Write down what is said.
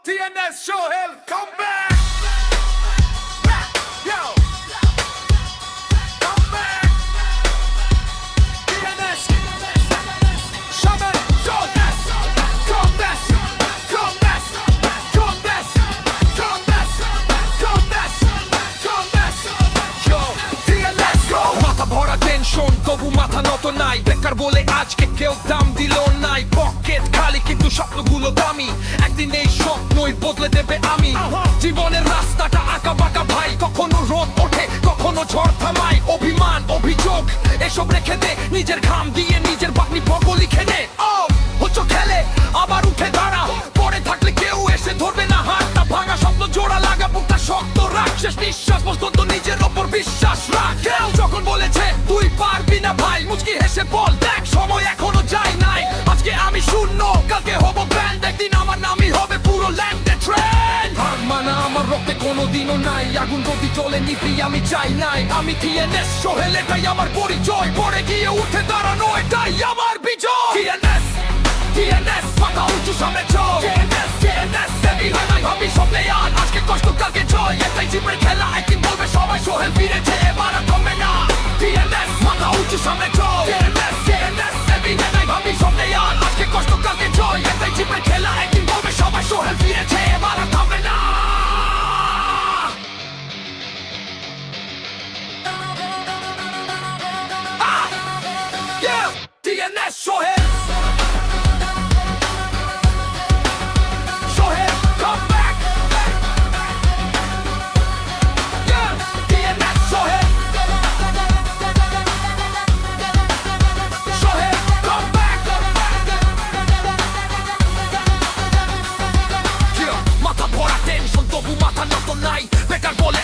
TNS Sohail, come back! Yo! Come back! TNS! Shaman, come back! Come back! Come back! Come back! Come back! Come back! Come back! Yo! TNS go! মাথা ভরা tension তবু মাথা নত নাই বেকার বলে আজকে কেউ দাম দিল নাই পকেট খালি কিন্তু স্বপ্নগুলো দামি একদিন এই স্বপ্নই বদলে দেবে আমি জীবনের রাস্তাটা আঁকা বাঁকা ভাই কখনো রোদ ওঠে কখনো ঝড় থামায় অভিমান অভিযোগ এসব রেখে দে নিজের ঘাম দিয়ে নিজের বাগনি পর্ব লিখে নে হচ্ছ খেলে আবার উঠে দাঁড়া পরে থাকলে কেউ এসে ধরবে না হাতটা ভাঙা স্বপ্ন জোড়া লাগা বুকটা শক্ত রাখ শেষ নিঃশ্বাস পর্যন্ত নিজের ওপর বিশ্বাস রাখ কেউ যখন বলেছে তুই পারবি না ভাই মুচকি হেসে বল দেখ সময় এখনো যায় নাই আজকে আমি শূন্য কালকে হব ব্যান্ড একদিন আমার নামই হবে পুরো ল্যান্ডে ট্রেন হার মানা আমার রক্তে কোনোদিনও নাই আগুন যদি চলে নিবি আমি চাই নাই আমি TNS সোহেল এটাই আমার পরিচয় পরে গিয়ে উঠে দাঁড়ানো এটাই আমার বিজয় TNS মাথা উঁচু সামনে চল TNS দেবী হয় নাই ভাবি স্বপ্নে আর আজকে কষ্ট কালকে জয় এটাই জীবনের খেলা একদিন বলবে সবাই সোহেল ফিরেছে এবার আর থামবে না TNS মাথা উঁচু সামনে চল TNS দেবী হয় নাই ভাবি স্বপ্নে আর আজকে কষ্ট কালকে জয় এটাই জীবনের খেলা একদিন বলবে সবাই সোহেল ফিরেছে এবার আর থামবে না TNS সোহেল বেকার বলে